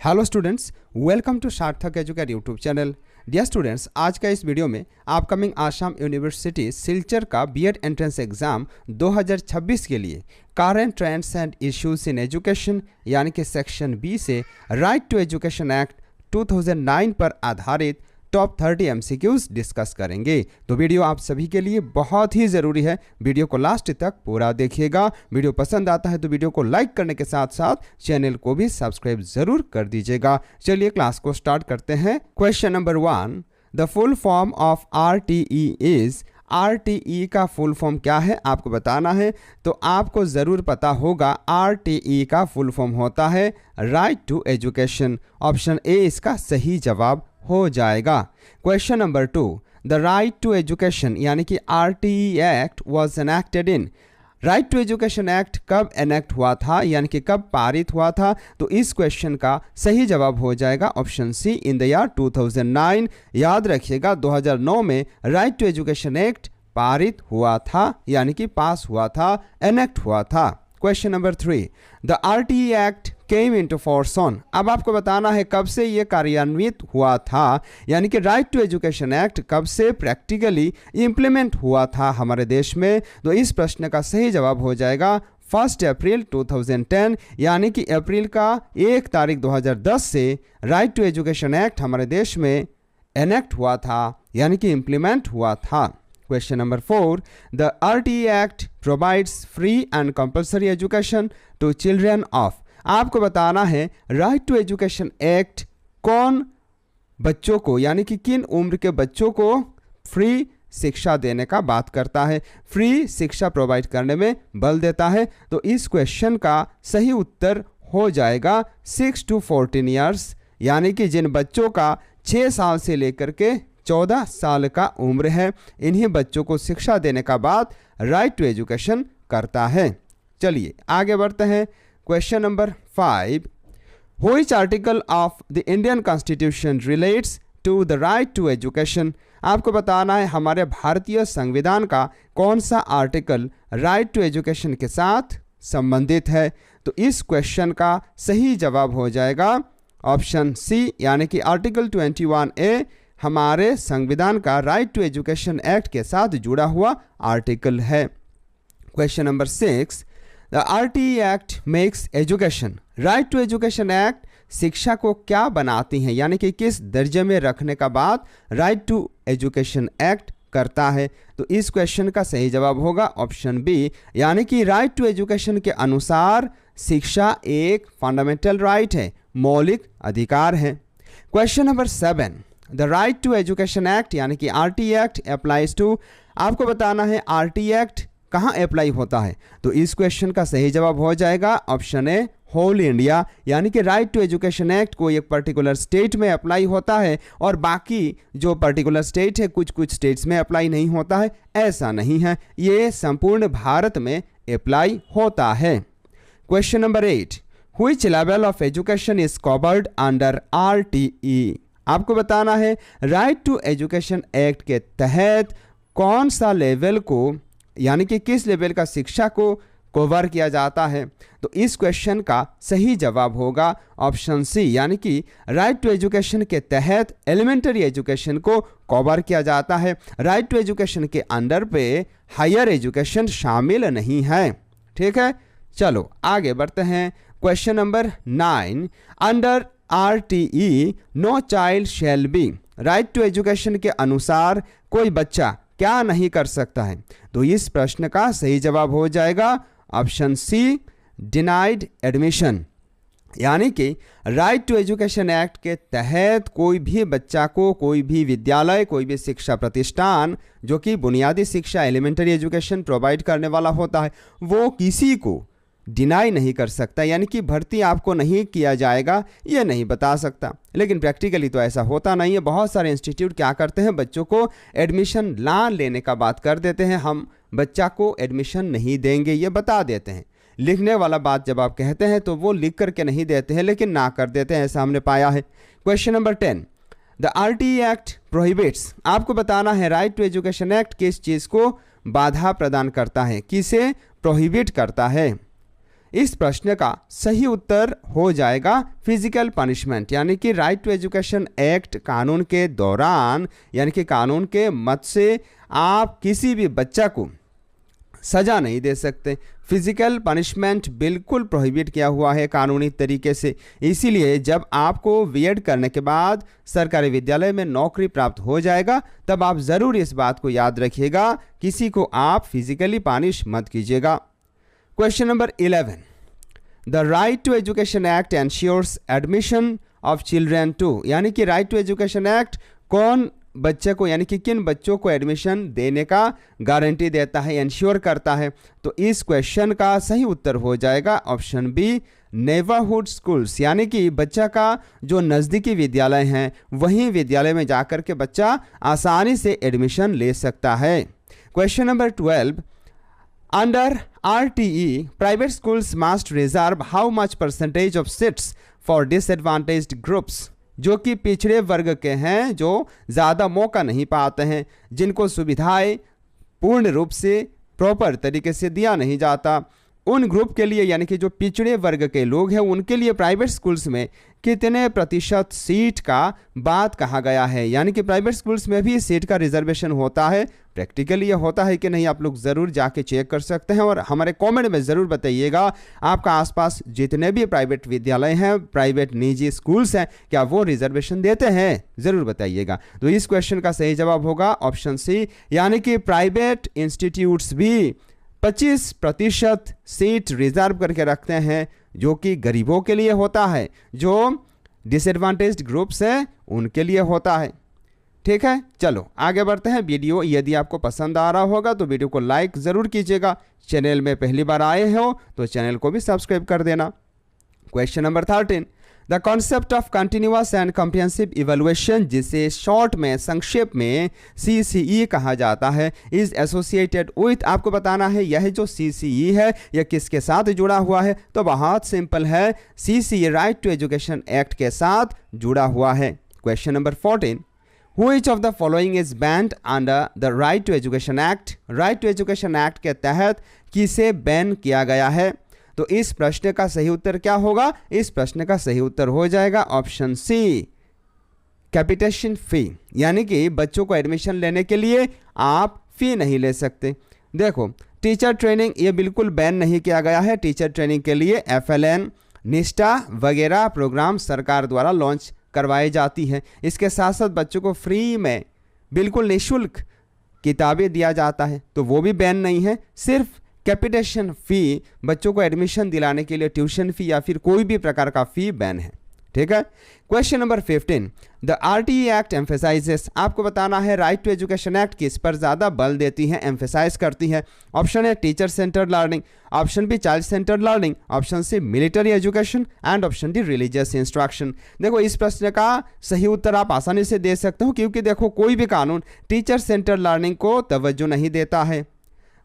Hello students, welcome to Sarthak educate YouTube channel. Dear students, आज का इस वीडियो में अपकमिंग आसाम यूनिवर्सिटी सिलचर का बीएड एंट्रेंस एग्जाम 2026 के लिए current trends and issues in education यानी कि सेक्शन बी से राइट टू एजुकेशन एक्ट 2009 पर आधारित टॉप 30 एमसीक्यूज डिस्कस करेंगे। तो वीडियो आप सभी के लिए बहुत ही ज़रूरी है, वीडियो को लास्ट तक पूरा देखिएगा। वीडियो पसंद आता है तो वीडियो को लाइक करने के साथ साथ चैनल को भी सब्सक्राइब जरूर कर दीजिएगा। चलिए क्लास को स्टार्ट करते हैं। Question number 1, the full form of RTE is. RTE का फुल फॉर्म क्या है आपको बताना है, तो आपको ज़रूर पता होगा। RTE का फुल फॉर्म होता है right to education. Option A इसका सही जवाब हो जाएगा। Question number 2, the right to education यानी कि RTE act was enacted in. Right to education act कब एनेक्ट हुआ था यानी कि कब पारित हुआ था, तो इस क्वेश्चन का सही जवाब हो जाएगा option C, in the year 2009। याद रखिएगा 2009 में राइट टू एजुकेशन एक्ट पारित हुआ था यानी कि पास हुआ था, एनेक्ट हुआ था। Question number 3, the RTE act came into force on. अब आपको बताना है कब से ये कार्यान्वित हुआ था, यानी कि राइट टू एजुकेशन एक्ट कब से प्रैक्टिकली इम्प्लीमेंट हुआ था हमारे देश में। तो इस प्रश्न का सही जवाब हो जाएगा 1 अप्रैल 2010, यानी कि अप्रैल का 1 तारीख 2010 से राइट टू एजुकेशन एक्ट हमारे देश में एनेक्ट हुआ था यानी कि इम्प्लीमेंट हुआ था। Question number 4, the RTE Act provides free and compulsory education to children of। आपको बताना है राइट टू एजुकेशन एक्ट कौन बच्चों को यानी कि किन उम्र के बच्चों को फ्री शिक्षा देने का बात करता है, फ्री शिक्षा प्रोवाइड करने में बल देता है। तो इस क्वेश्चन का सही उत्तर हो जाएगा 6 to 14 ईयर्स, यानी कि जिन बच्चों का 6 साल से लेकर के 14 साल का उम्र है, इन्हीं बच्चों को शिक्षा देने का बात राइट टू एजुकेशन करता है। चलिए आगे बढ़ते हैं। Question number 5, which article of the Indian constitution relates to the right to education. आपको बताना है हमारे भारतीय संविधान का कौन सा आर्टिकल राइट टू एजुकेशन के साथ संबंधित है, तो इस क्वेश्चन का सही जवाब हो जाएगा ऑप्शन सी, यानी कि आर्टिकल 21A हमारे संविधान का राइट टू एजुकेशन एक्ट के साथ जुड़ा हुआ आर्टिकल है। Question number 6, the RTE act makes education. Right to education act शिक्षा को क्या बनाती हैं यानी कि किस दर्जे में रखने का बात राइट टू एजुकेशन एक्ट करता है, तो इस क्वेश्चन का सही जवाब होगा ऑप्शन बी, यानी कि राइट टू एजुकेशन के अनुसार शिक्षा एक फंडामेंटल राइट है, मौलिक अधिकार है। Question number 7, the right to education act यानी कि RTE एक्ट अप्लाइज टू। आपको बताना है RTE एक्ट कहाँ अप्लाई होता है, तो इस क्वेश्चन का सही जवाब हो जाएगा ऑप्शन ए, होल इंडिया, यानी कि राइट टू एजुकेशन एक्ट को एक पर्टिकुलर स्टेट में अप्लाई होता है और बाकी जो पर्टिकुलर स्टेट है कुछ कुछ स्टेट्स में अप्लाई नहीं होता है, ऐसा नहीं है, ये संपूर्ण भारत में अप्लाई होता है। Question number 8, which level of education is covered under RTE। आपको बताना है राइट टू एजुकेशन एक्ट के तहत कौन सा लेवल को यानी कि किस लेवल का शिक्षा को कवर किया जाता है, तो इस क्वेश्चन का सही जवाब होगा ऑप्शन सी, यानी कि राइट टू एजुकेशन के तहत एलिमेंट्री एजुकेशन को कवर किया जाता है। राइट टू एजुकेशन के अंडर पे हायर एजुकेशन शामिल नहीं है। ठीक है, चलो आगे बढ़ते हैं। Question number 9, under RTE no child shall be. Right to education के अनुसार कोई बच्चा क्या नहीं कर सकता है, तो इस प्रश्न का सही जवाब हो जाएगा ऑप्शन सी, डिनाइड एडमिशन, यानी कि राइट टू एजुकेशन एक्ट के तहत कोई भी बच्चा को कोई भी विद्यालय कोई भी शिक्षा प्रतिष्ठान जो कि बुनियादी शिक्षा एलिमेंट्री एजुकेशन प्रोवाइड करने वाला होता है, वो किसी को डिनाई नहीं कर सकता, यानी कि भर्ती आपको नहीं किया जाएगा ये नहीं बता सकता। लेकिन प्रैक्टिकली तो ऐसा होता नहीं है। बहुत सारे इंस्टीट्यूट क्या करते हैं, बच्चों को एडमिशन ना लेने का बात कर देते हैं, हम बच्चा को एडमिशन नहीं देंगे ये बता देते हैं। लिखने वाला बात जब आप कहते हैं तो वो लिख करके नहीं देते हैं लेकिन ना कर देते हैं, ऐसा हमने पाया है। Question number 10, the RTE act prohibits. आपको बताना है राइट टू एजुकेशन एक्ट किस चीज़ को बाधा प्रदान करता है, किसे प्रोहिबिट करता है। इस प्रश्न का सही उत्तर हो जाएगा फिजिकल पनिशमेंट, यानी कि राइट टू एजुकेशन एक्ट कानून के दौरान, यानी कि कानून के मत से आप किसी भी बच्चा को सज़ा नहीं दे सकते। फिजिकल पनिशमेंट बिल्कुल प्रोहिबिट किया हुआ है कानूनी तरीके से। इसीलिए जब आपको बीएड करने के बाद सरकारी विद्यालय में नौकरी प्राप्त हो जाएगा तब आप ज़रूर इस बात को याद रखिएगा, किसी को आप फिजिकली पनिश मत कीजिएगा। Question number 11, the right to education act ensures admission of children to, यानी कि राइट टू एजुकेशन एक्ट कौन बच्चे को, यानी कि किन बच्चों को एडमिशन देने का गारंटी देता है, इंश्योर करता है। तो इस क्वेश्चन का सही उत्तर हो जाएगा ऑप्शन बी, नेबरहुड स्कूल्स, यानी कि बच्चा का जो नज़दीकी विद्यालय हैं वहीं विद्यालय में जाकर के बच्चा आसानी से एडमिशन ले सकता है। Question number 12, under RTE private schools must reserve how much percentage of seats for disadvantaged groups, जो कि पिछड़े वर्ग के हैं, जो ज़्यादा मौका नहीं पाते हैं, जिनको सुविधाएं पूर्ण रूप से प्रॉपर तरीके से दिया नहीं जाता, उन ग्रुप के लिए, यानी कि जो पिछड़े वर्ग के लोग हैं उनके लिए प्राइवेट स्कूल्स में कितने प्रतिशत सीट का बात कहा गया है। यानी कि प्राइवेट स्कूल्स में भी सीट का रिजर्वेशन होता है, प्रैक्टिकली ये होता है कि नहीं आप लोग ज़रूर जाके चेक कर सकते हैं और हमारे कमेंट में ज़रूर बताइएगा आपका आसपास जितने भी प्राइवेट विद्यालय हैं, प्राइवेट निजी स्कूल्स हैं, क्या वो रिजर्वेशन देते हैं, ज़रूर बताइएगा। तो इस क्वेश्चन का सही जवाब होगा ऑप्शन सी, यानी कि प्राइवेट इंस्टीट्यूट्स भी 25% सीट रिजर्व करके रखते हैं, जो कि गरीबों के लिए होता है, जो डिसएडवांटेज्ड ग्रुप्स हैं उनके लिए होता है। ठीक है, चलो आगे बढ़ते हैं। वीडियो यदि आपको पसंद आ रहा होगा तो वीडियो को लाइक ज़रूर कीजिएगा, चैनल में पहली बार आए हो तो चैनल को भी सब्सक्राइब कर देना। Question number 13, the concept of continuous and comprehensive evaluation, जिसे शॉर्ट में संक्षेप में CCE कहा जाता है, इज एसोसिएटेड विथ, आपको बताना है यह जो CCE है यह किसके साथ जुड़ा हुआ है। तो बहुत सिंपल है, CCE right to education act के साथ जुड़ा हुआ है। Question number 14, Which of the following is banned under the Right to Education Act? Right to Education Act के तहत किसे बैन किया गया है? तो इस प्रश्न का सही उत्तर क्या होगा? इस प्रश्न का सही उत्तर हो जाएगा ऑप्शन सी, कैपिटेशन फी, यानी कि बच्चों को एडमिशन लेने के लिए आप फी नहीं ले सकते। देखो, टीचर ट्रेनिंग ये बिल्कुल बैन नहीं किया गया है। टीचर ट्रेनिंग के लिए FLN, निष्ठा वगैरह प्रोग्राम सरकार द्वारा लॉन्च करवाई जाती है। इसके साथ साथ बच्चों को फ्री में बिल्कुल निःशुल्क किताबें दिया जाता है, तो वो भी बैन नहीं है। सिर्फ कैपिटेशन फ़ी, बच्चों को एडमिशन दिलाने के लिए ट्यूशन फ़ी या फिर कोई भी प्रकार का फ़ी बैन है। ठीक है। Question number 15, the RTE act emphasises, आपको बताना है राइट टू एजुकेशन एक्ट किस पर ज़्यादा बल देती है, एम्फेसाइज करती है। ऑप्शन है teacher centred learning, option B child centred learning, option C military education and option D religious instruction. देखो, इस प्रश्न का सही उत्तर आप आसानी से दे सकते हो, क्योंकि देखो कोई भी कानून टीचर सेंटर्ड लर्निंग को तवज्जो नहीं देता है।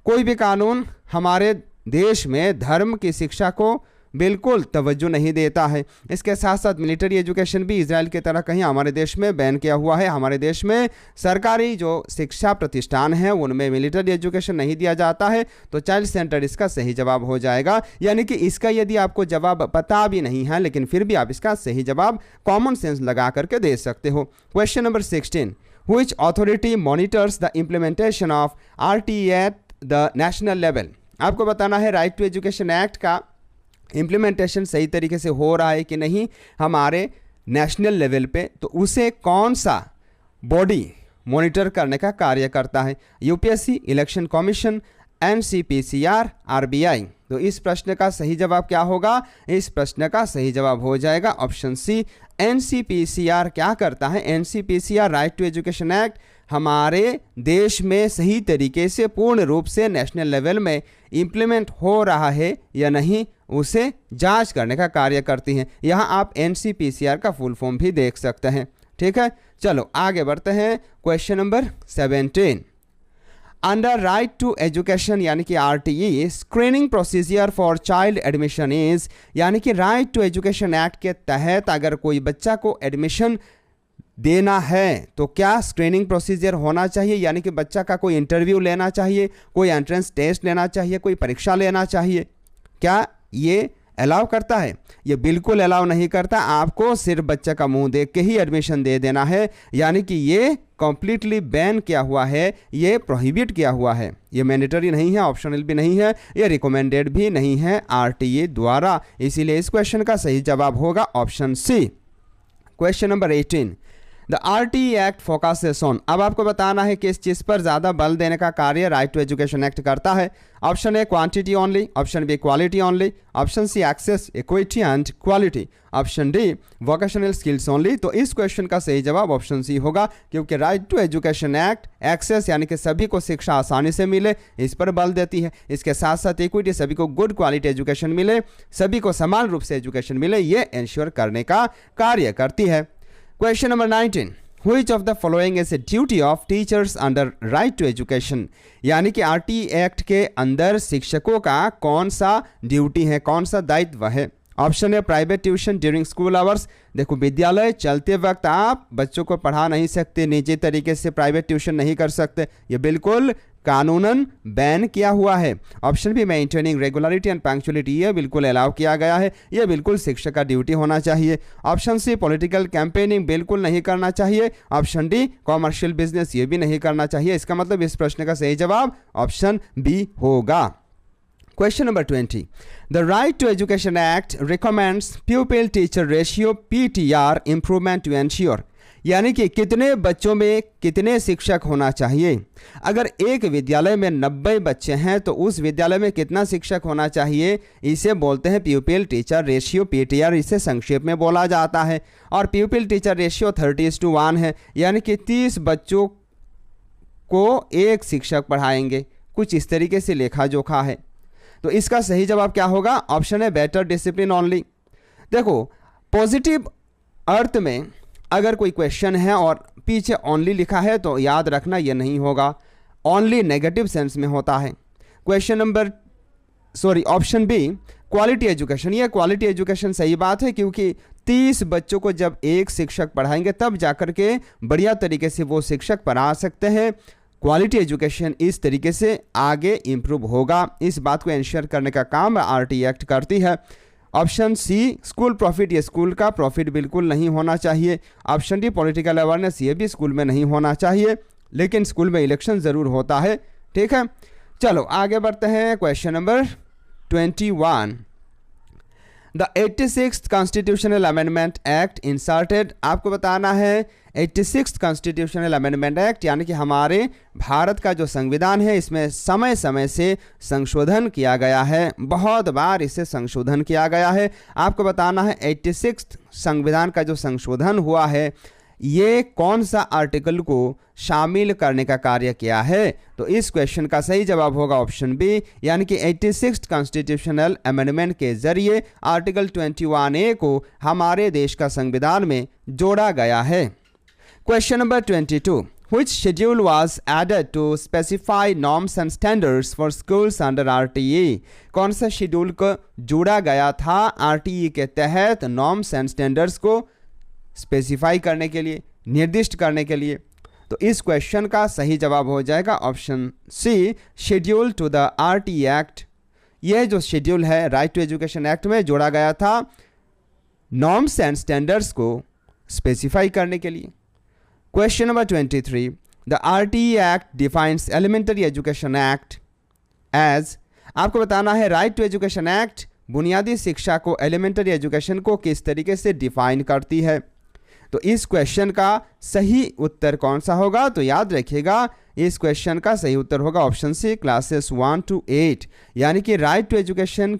कोई भी कानून हमारे देश में धर्म की शिक्षा को बिल्कुल तवज्जो नहीं देता है। इसके साथ साथ मिलिट्री एजुकेशन भी इजराइल की तरह कहीं हमारे देश में बैन किया हुआ है। हमारे देश में सरकारी जो शिक्षा प्रतिष्ठान हैं उनमें मिलिट्री एजुकेशन नहीं दिया जाता है। तो चाइल्ड सेंटर्ड इसका सही जवाब हो जाएगा। यानी कि इसका यदि आपको जवाब पता भी नहीं है लेकिन फिर भी आप इसका सही जवाब कॉमन सेंस लगा करके दे सकते हो। Question number 16, which authority monitors the implementation of RTE at the national level. आपको बताना है राइट टू एजुकेशन एक्ट का इम्प्लीमेंटेशन सही तरीके से हो रहा है कि नहीं हमारे नेशनल लेवल पे, तो उसे कौन सा बॉडी मॉनिटर करने का कार्य करता है। UPSC, election commission, NCPCR, RBI। तो इस प्रश्न का सही जवाब क्या होगा? इस प्रश्न का सही जवाब हो जाएगा ऑप्शन सी, NCPCR। क्या करता है NCPCR? Right to education act हमारे देश में सही तरीके से पूर्ण रूप से नेशनल लेवल में इम्प्लीमेंट हो रहा है या नहीं, उसे जांच करने का कार्य करती हैं। यहाँ आप NCPCR का फुल फॉर्म भी देख सकते हैं। ठीक है, चलो आगे बढ़ते हैं। Question number 17, under right to education यानी कि RTE screening procedure for child admission is, यानी कि राइट टू एजुकेशन एक्ट के तहत अगर कोई बच्चा को एडमिशन देना है तो क्या स्क्रीनिंग प्रोसीजर होना चाहिए, यानी कि बच्चा का कोई इंटरव्यू लेना चाहिए, कोई एंट्रेंस टेस्ट लेना चाहिए, कोई परीक्षा लेना चाहिए। क्या ये अलाउ करता है? ये बिल्कुल अलाउ नहीं करता। आपको सिर्फ बच्चे का मुंह देख के ही एडमिशन दे देना है, यानी कि ये कंप्लीटली बैन किया हुआ है, ये प्रोहिबिट किया हुआ है। ये मैंडेटरी नहीं है, ऑप्शनल भी नहीं है, ये रिकमेंडेड भी नहीं है आरटीए द्वारा। इसीलिए इस क्वेश्चन का सही जवाब होगा option C. Question number 18, the RTE act focuses on. अब आपको बताना है कि इस चीज़ पर ज़्यादा बल देने का कार्य राइट टू एजुकेशन एक्ट करता है। Option A quantity only, option B quality only, option C access, equity and quality, option D vocational skills only. तो इस क्वेश्चन का सही जवाब ऑप्शन सी होगा, क्योंकि right to education act access यानी कि सभी को शिक्षा आसानी से मिले, इस पर बल देती है। इसके साथ साथ इक्विटी, सभी को गुड क्वालिटी एजुकेशन मिले, सभी को समान रूप से एजुकेशन मिले, ये इंश्योर करने का कार्य करती है। Question number 19, which of the following is a duty of teachers under right to education? यानी कि आरटीई एक्ट के अंदर शिक्षकों का कौन सा ड्यूटी है, कौन सा दायित्व है? ऑप्शन है private tuition during school hours. देखो, विद्यालय चलते वक्त आप बच्चों को पढ़ा नहीं सकते, निजी तरीके से प्राइवेट ट्यूशन नहीं कर सकते, ये बिल्कुल कानूनन बैन किया हुआ है। Option be maintaining regularity and punctuality, ये बिल्कुल अलाउ किया गया है, ये बिल्कुल शिक्षक का ड्यूटी होना चाहिए। ऑप्शन सी पॉलिटिकल कैंपेनिंग, बिल्कुल नहीं करना चाहिए। ऑप्शन डी कॉमर्शियल बिजनेस, ये भी नहीं करना चाहिए। इसका मतलब इस प्रश्न का सही जवाब ऑप्शन बी होगा। Question number 20, the Right to Education Act recommends pupil teacher ratio PTR improvement to ensure, यानी कि कितने बच्चों में कितने शिक्षक होना चाहिए। अगर एक विद्यालय में 90 बच्चे हैं तो उस विद्यालय में कितना शिक्षक होना चाहिए, इसे बोलते हैं प्यूपिल टीचर रेशियो, पीटीआर इसे संक्षेप में बोला जाता है। और प्यूपिल टीचर रेशियो 30:1 है, यानी कि 30 बच्चों को एक शिक्षक पढ़ाएंगे, कुछ इस तरीके से लेखा जोखा है। तो इसका सही जवाब क्या होगा? ऑप्शन है बेटर डिसिप्लिन ओनली। देखो, पॉजिटिव अर्थ में अगर कोई क्वेश्चन है और पीछे ओनली लिखा है तो याद रखना ये नहीं होगा, ओनली नेगेटिव सेंस में होता है। ऑप्शन बी क्वालिटी एजुकेशन, ये क्वालिटी एजुकेशन सही बात है, क्योंकि 30 बच्चों को जब एक शिक्षक पढ़ाएंगे तब जाकर के बढ़िया तरीके से वो शिक्षक पढ़ा सकते हैं। क्वालिटी एजुकेशन इस तरीके से आगे इम्प्रूव होगा, इस बात को इंश्योर करने का काम आरटीई एक्ट करती है। ऑप्शन सी स्कूल प्रॉफिट, ये स्कूल का प्रॉफिट बिल्कुल नहीं होना चाहिए। ऑप्शन डी पॉलिटिकल अवेयरनेस, ये भी स्कूल में नहीं होना चाहिए, लेकिन स्कूल में इलेक्शन ज़रूर होता है। ठीक है, चलो आगे बढ़ते हैं। Question number 21, the 86th constitutional amendment act inserted. आपको बताना है 86th कॉन्स्टिट्यूशनल अमेंडमेंट एक्ट, यानी कि हमारे भारत का जो संविधान है इसमें समय समय से संशोधन किया गया है, बहुत बार इसे संशोधन किया गया है। आपको बताना है 86th संविधान का जो संशोधन हुआ है ये कौन सा आर्टिकल को शामिल करने का कार्य किया है। तो इस क्वेश्चन का सही जवाब होगा ऑप्शन बी, यानी कि 86th कॉन्स्टिट्यूशनल अमेंडमेंट के जरिए आर्टिकल 21A को हमारे देश का संविधान में जोड़ा गया है। Question number 22, which schedule was added to specify norms and standards for schools under RTE? कौन सा शेड्यूल को जोड़ा गया था RTE के तहत नॉर्म्स एंड स्टैंडर्ड्स को स्पेसिफाई करने के लिए, निर्दिष्ट करने के लिए? तो इस क्वेश्चन का सही जवाब हो जाएगा option C, schedule to the RTE act. यह जो शेड्यूल है राइट टू एजुकेशन एक्ट में जोड़ा गया था नॉर्म्स एंड स्टैंडर्ड्स को स्पेसिफाई करने के लिए। Question number 23, the RTE Act defines Elementary Education Act as, आपको बताना है राइट टू एजुकेशन एक्ट बुनियादी शिक्षा को, एलिमेंट्री एजुकेशन को किस तरीके से डिफाइन करती है। तो इस क्वेश्चन का सही उत्तर कौन सा होगा? तो याद रखिएगा इस क्वेश्चन का सही उत्तर होगा ऑप्शन सी, क्लासेस 1 to 8, यानी कि राइट टू एजुकेशन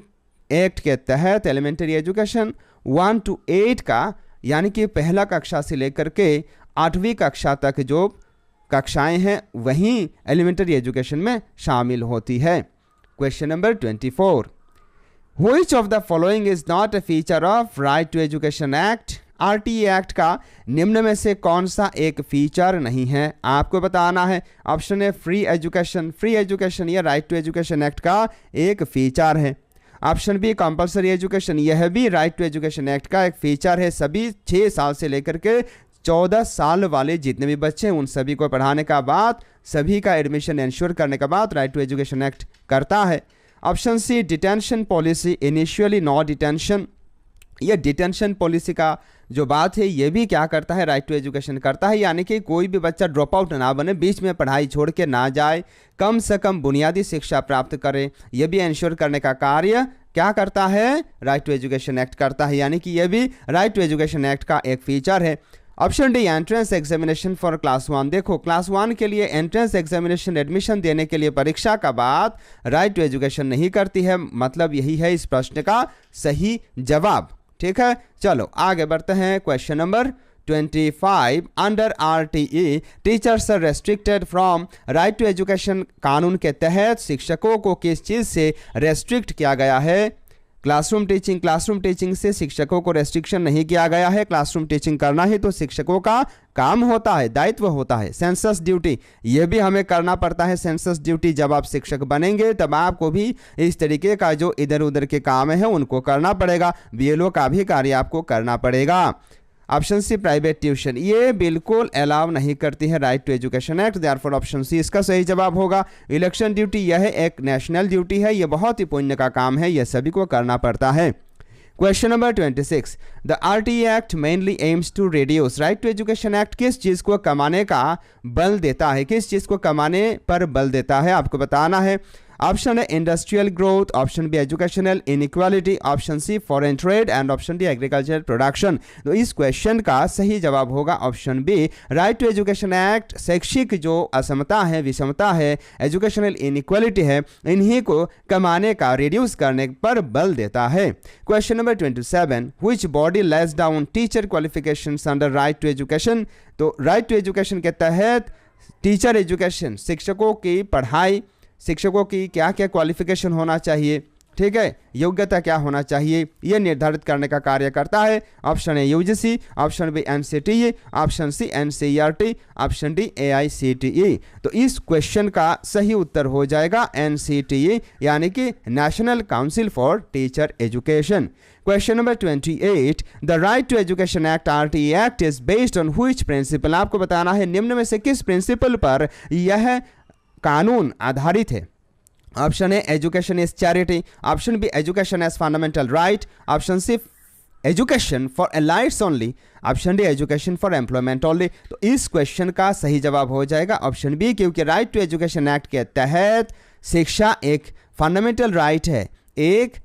एक्ट के तहत एलिमेंट्री एजुकेशन 1 to 8 का, यानी कि पहला कक्षा से लेकर के 8वीं कक्षा तक जो कक्षाएं हैं वहीं एलिमेंट्री एजुकेशन में शामिल होती है। Question number 24, which of the following is not a feature of right to education act? RTE act का निम्न में से कौन सा एक फीचर नहीं है? आपको बताना है। ऑप्शन है फ्री एजुकेशन, फ्री एजुकेशन ये राइट टू एजुकेशन एक्ट का एक फीचर है। ऑप्शन बी कंपलसरी एजुकेशन, यह भी राइट टू एजुकेशन एक्ट का एक फीचर है। सभी 6 साल से लेकर के 14 साल वाले जितने भी बच्चे हैं उन सभी को पढ़ाने का बाद, सभी का एडमिशन इंश्योर करने का बाद राइट टू एजुकेशन एक्ट करता है। Option C detention policy, initially no detention. ये डिटेंशन पॉलिसी का जो बात है ये भी क्या करता है, राइट टू एजुकेशन करता है, यानी कि कोई भी बच्चा ड्रॉप आउट ना बने, बीच में पढ़ाई छोड़ के ना जाए, कम से कम बुनियादी शिक्षा प्राप्त करे, ये भी इंश्योर करने का कार्य क्या करता है, राइट टू एजुकेशन एक्ट करता है, यानी कि ये भी राइट टू एजुकेशन एक्ट का एक फीचर है। Option D entrance examination for class 1। देखो क्लास 1 के लिए एंट्रेंस एग्जामिनेशन एडमिशन देने के लिए परीक्षा का बात राइट टू एजुकेशन नहीं करती है, मतलब यही है इस प्रश्न का सही जवाब। ठीक है, चलो आगे बढ़ते हैं। Question number 25, under RTE teachers are restricted from right to education कानून के तहत शिक्षकों को किस चीज से रेस्ट्रिक्ट किया गया है? क्लासरूम टीचिंग से शिक्षकों को रेस्ट्रिक्शन नहीं किया गया है। क्लासरूम टीचिंग करना ही तो शिक्षकों का काम होता है, दायित्व होता है। सेंसस ड्यूटी, ये भी हमें करना पड़ता है। सेंसस ड्यूटी जब आप शिक्षक बनेंगे तब आपको भी इस तरीके का जो इधर उधर के काम है उनको करना पड़ेगा। BLO का भी कार्य आपको करना पड़ेगा। ऑप्शन सी प्राइवेट ट्यूशन, ये बिल्कुल अलाउ नहीं करती है right to education act, therefore option C इसका सही जवाब होगा। इलेक्शन ड्यूटी, यह एक नेशनल ड्यूटी है, यह बहुत ही पुण्य का काम है, यह सभी को करना पड़ता है। Question number 26, the RTE act mainly aims to reduce. Right to education act किस चीज को कमाने का बल देता है, किस चीज को कमाने पर बल देता है, आपको बताना है। ऑप्शन है industrial growth, option B educational inequality, option C foreign trade and option D agriculture production. तो इस क्वेश्चन का सही जवाब होगा option B. Right to education act शैक्षिक जो असमता है, विषमता है, एजुकेशनल इनइक्वालिटी है, इन्हीं को कमाने का, रिड्यूस करने पर बल देता है। Question number 27, which body lays down teacher qualifications under right to education. तो राइट टू एजुकेशन के तहत टीचर एजुकेशन, शिक्षकों की पढ़ाई, शिक्षकों की क्या क्या क्वालिफिकेशन होना चाहिए, ठीक है, योग्यता क्या होना चाहिए, यह निर्धारित करने का कार्य करता है। Option A UGC, option B NCTE, option C NCERT, option D AICTE। तो इस क्वेश्चन का सही उत्तर हो जाएगा NCTE, यानी कि national council for teacher education. Question number 28, the right to education act RTE act is based on which principle. आपको बताना है निम्न में से किस प्रिंसिपल पर यह कानून आधारित है। Option A education is charity, option B education as fundamental right, option C education for elites only, option D education for employment only. तो इस क्वेश्चन का सही जवाब हो जाएगा ऑप्शन बी, क्योंकि राइट टू एजुकेशन एक्ट के तहत शिक्षा एक फंडामेंटल राइट है, एक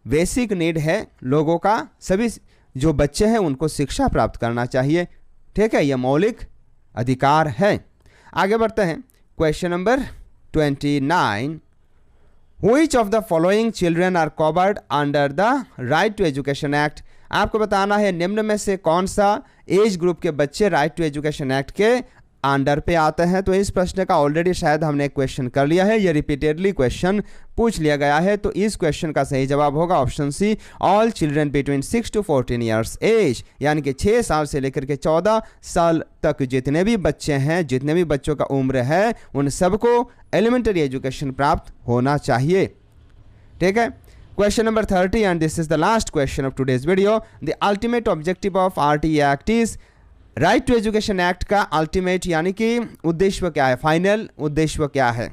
बेसिक नीड है लोगों का, सभी जो बच्चे हैं उनको शिक्षा प्राप्त करना चाहिए, ठीक है, यह मौलिक अधिकार है। आगे बढ़ते हैं। Question number 29, which of the following children are covered under the right to education act. आपको बताना है निम्न में से कौन सा एज ग्रुप के बच्चे राइट टू एजुकेशन एक्ट के अंडर पे आते हैं। तो इस प्रश्न का ऑलरेडी शायद हमने क्वेश्चन कर लिया है, ये रिपीटेडली क्वेश्चन पूछ लिया गया है। तो इस क्वेश्चन का सही जवाब होगा option C, all children between 6 to 14 years age, यानी कि 6 साल से लेकर के 14 साल तक जितने भी बच्चे हैं, जितने भी बच्चों का उम्र है, उन सबको एलिमेंट्री एजुकेशन प्राप्त होना चाहिए, ठीक है। Question number 30 and this is the last question of today's video. The ultimate objective of RTE act is. Right to education act का अल्टीमेट यानी कि उद्देश्य क्या है, फाइनल उद्देश्य क्या है,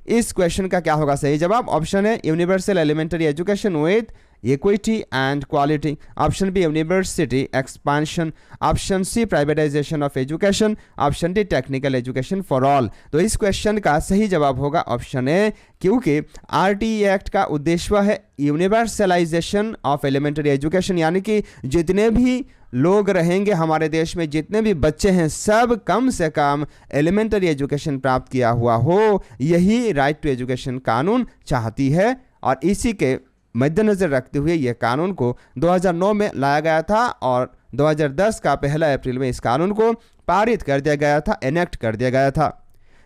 इस क्वेश्चन का क्या होगा सही जवाब। ऑप्शन है universal elementary education with equity and quality, option B university expansion, option C privatisation of education, option D technical education for all. तो इस क्वेश्चन का सही जवाब होगा ऑप्शन ए, क्योंकि RTE एक्ट का उद्देश्य है यूनिवर्सलाइजेशन ऑफ एलिमेंट्री एजुकेशन, यानी कि जितने भी लोग रहेंगे हमारे देश में, जितने भी बच्चे हैं, सब कम से कम एलिमेंट्री एजुकेशन प्राप्त किया हुआ हो, यही राइट टू एजुकेशन कानून चाहती है। और इसी के मद्देनजर रखते हुए यह कानून को 2009 में लाया गया था और 2010 का 1 अप्रैल में इस कानून को पारित कर दिया गया था, एनेक्ट कर दिया गया था।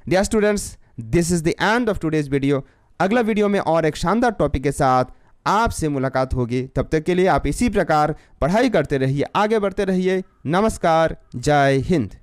Dear students, this is the end of today's video. अगला वीडियो में और एक शानदार टॉपिक के साथ आपसे मुलाकात होगी। तब तक के लिए आप इसी प्रकार पढ़ाई करते रहिए, आगे बढ़ते रहिए। नमस्कार, जय हिंद।